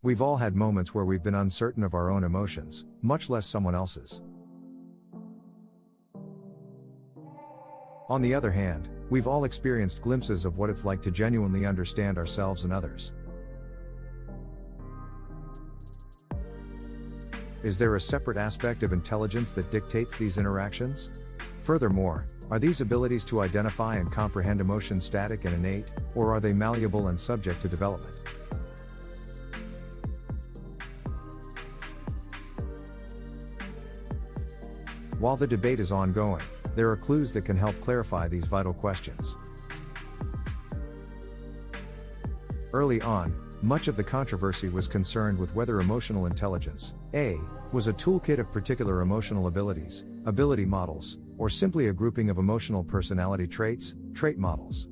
We've all had moments where we've been uncertain of our own emotions, much less someone else's. On the other hand, we've all experienced glimpses of what it's like to genuinely understand ourselves and others. Is there a separate aspect of intelligence that dictates these interactions? Furthermore, are these abilities to identify and comprehend emotions static and innate, or are they malleable and subject to development? While the debate is ongoing, there are clues that can help clarify these vital questions. Early on, much of the controversy was concerned with whether emotional intelligence, A, was a toolkit of particular emotional abilities, ability models, or simply a grouping of emotional personality traits, trait models.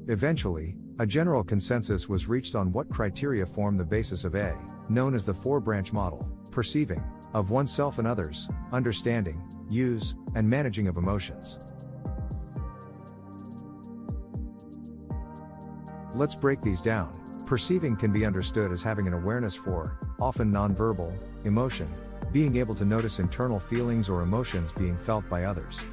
Eventually, a general consensus was reached on what criteria form the basis of A, known as the four-branch model: perceiving, of oneself and others, understanding, use, and managing of emotions. Let's break these down. Perceiving can be understood as having an awareness for, often nonverbal, emotion, being able to notice internal feelings or emotions being felt by others.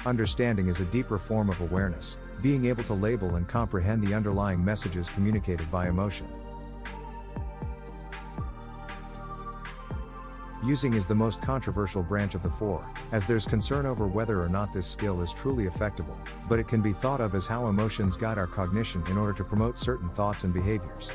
Understanding is a deeper form of awareness, being able to label and comprehend the underlying messages communicated by emotion. Using is the most controversial branch of the four, as there's concern over whether or not this skill is truly effectable, but it can be thought of as how emotions guide our cognition in order to promote certain thoughts and behaviors.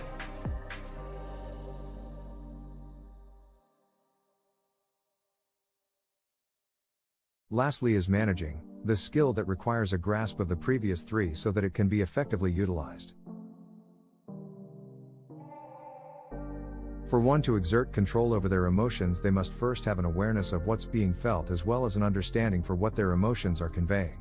Lastly is managing, the skill that requires a grasp of the previous three so that it can be effectively utilized. For one to exert control over their emotions, they must first have an awareness of what's being felt as well as an understanding for what their emotions are conveying.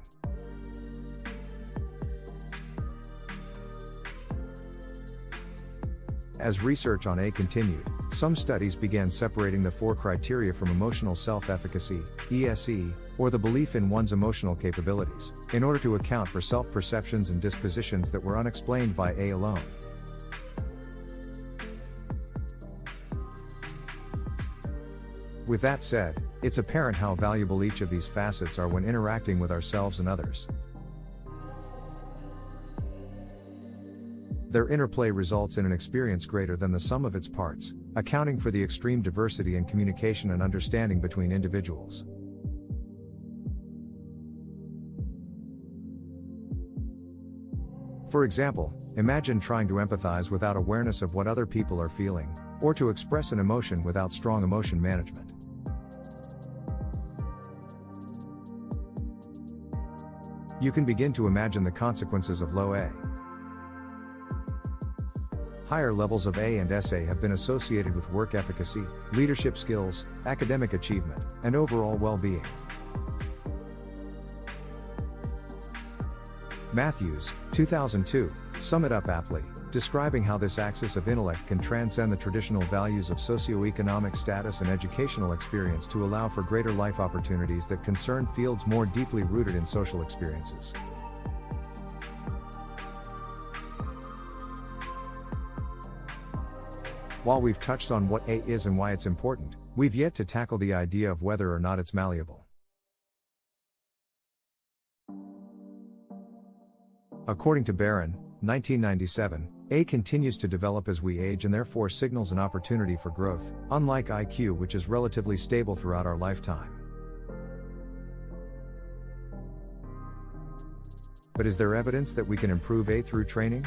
As research on A continued, some studies began separating the four criteria from emotional self-efficacy, ESE, or the belief in one's emotional capabilities, in order to account for self-perceptions and dispositions that were unexplained by A alone. With that said, it's apparent how valuable each of these facets are when interacting with ourselves and others. Their interplay results in an experience greater than the sum of its parts, accounting for the extreme diversity in communication and understanding between individuals. For example, imagine trying to empathize without awareness of what other people are feeling, or to express an emotion without strong emotion management. You can begin to imagine the consequences of low A. Higher levels of A and SA have been associated with work efficacy, leadership skills, academic achievement, and overall well-being. Matthews, 2002, sum it up aptly, describing how this axis of intellect can transcend the traditional values of socioeconomic status and educational experience to allow for greater life opportunities that concern fields more deeply rooted in social experiences. While we've touched on what A is and why it's important, we've yet to tackle the idea of whether or not it's malleable. According to Barron, 1997, A continues to develop as we age and therefore signals an opportunity for growth, unlike IQ, which is relatively stable throughout our lifetime. But is there evidence that we can improve A through training?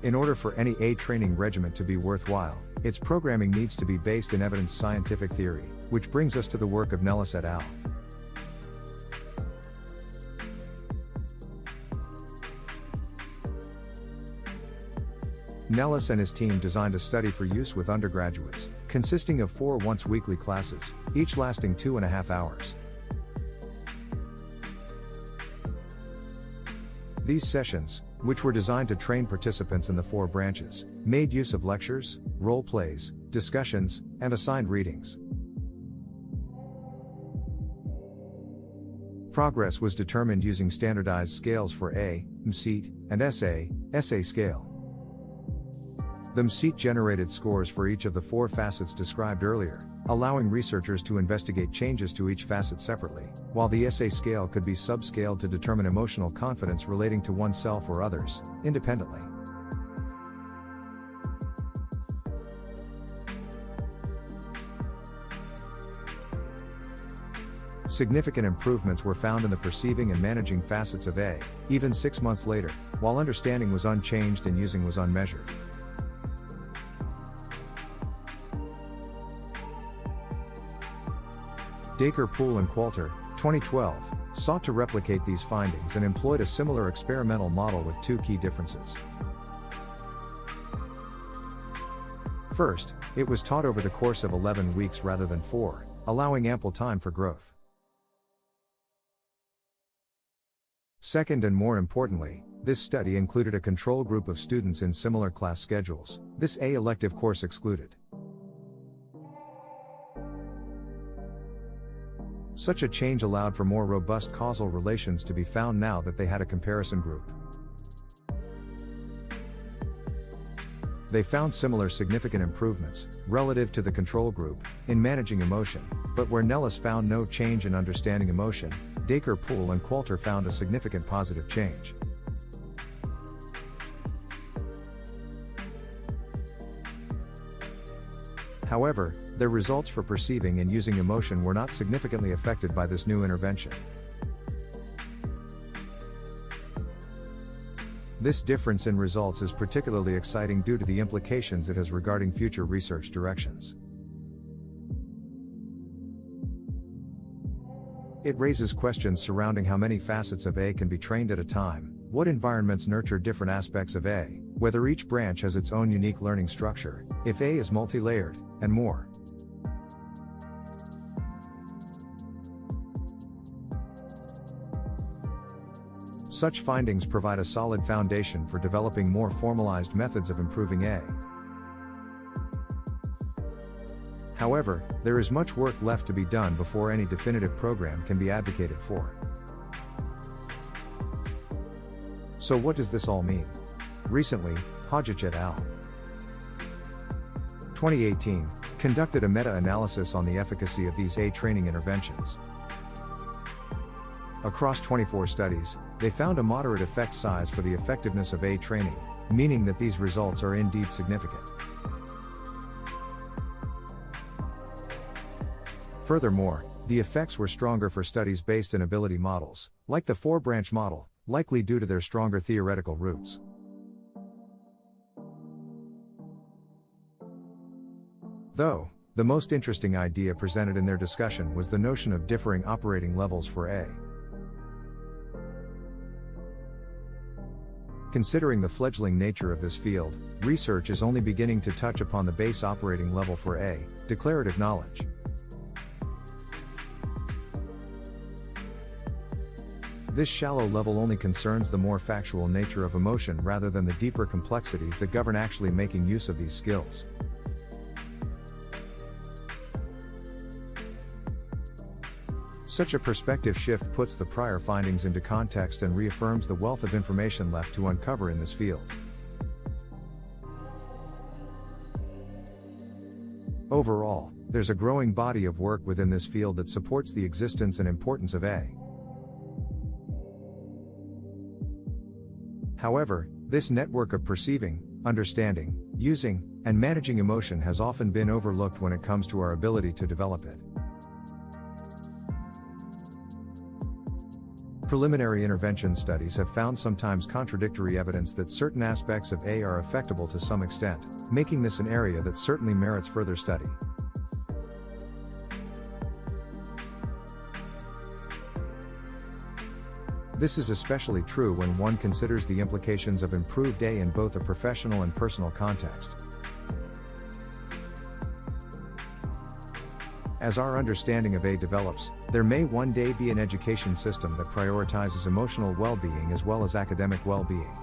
In order for any A training regimen to be worthwhile, its programming needs to be based in evidence scientific theory, which brings us to the work of Nellis et al. Nellis and his team designed a study for use with undergraduates, consisting of 4 once-weekly classes, each lasting 2.5 hours. These sessions, which were designed to train participants in the 4 branches, made use of lectures, role plays, discussions, and assigned readings. Progress was determined using standardized scales for A, MSEAT, and SA scale. The MSEAT generated scores for each of the 4 facets described earlier, allowing researchers to investigate changes to each facet separately, while the SA scale could be subscaled to determine emotional confidence relating to oneself or others, independently. Significant improvements were found in the perceiving and managing facets of A, even 6 months later, while understanding was unchanged and using was unmeasured. Dacre, Poole and Coulter, 2012, sought to replicate these findings and employed a similar experimental model with 2 key differences. First, it was taught over the course of 11 weeks rather than 4, allowing ample time for growth. Second, and more importantly, this study included a control group of students in similar class schedules, this A elective course excluded. Such a change allowed for more robust causal relations to be found now that they had a comparison group. They found similar significant improvements, relative to the control group, in managing emotion, but where Nellis found no change in understanding emotion, Dacre, Poole and Coulter found a significant positive change. However, their results for perceiving and using emotion were not significantly affected by this new intervention. This difference in results is particularly exciting due to the implications it has regarding future research directions. It raises questions surrounding how many facets of A can be trained at a time, what environments nurture different aspects of A, whether each branch has its own unique learning structure, if A is multi-layered, and more. Such findings provide a solid foundation for developing more formalized methods of improving A. However, there is much work left to be done before any definitive program can be advocated for. So what does this all mean? Recently, Hodgich et al. 2018 conducted a meta-analysis on the efficacy of these A training interventions. Across 24 studies, they found a moderate effect size for the effectiveness of A training, meaning that these results are indeed significant. Furthermore, the effects were stronger for studies based in ability models, like the 4-branch model, likely due to their stronger theoretical roots. Though, the most interesting idea presented in their discussion was the notion of differing operating levels for A. Considering the fledgling nature of this field, research is only beginning to touch upon the base operating level for A, declarative knowledge. This shallow level only concerns the more factual nature of emotion rather than the deeper complexities that govern actually making use of these skills. Such a perspective shift puts the prior findings into context and reaffirms the wealth of information left to uncover in this field. Overall, there's a growing body of work within this field that supports the existence and importance of A. However, this network of perceiving, understanding, using, and managing emotion has often been overlooked when it comes to our ability to develop it. Preliminary intervention studies have found sometimes contradictory evidence that certain aspects of A are affectable to some extent, making this an area that certainly merits further study. This is especially true when one considers the implications of improved A in both a professional and personal context. As our understanding of A develops, there may one day be an education system that prioritizes emotional well-being as well as academic well-being.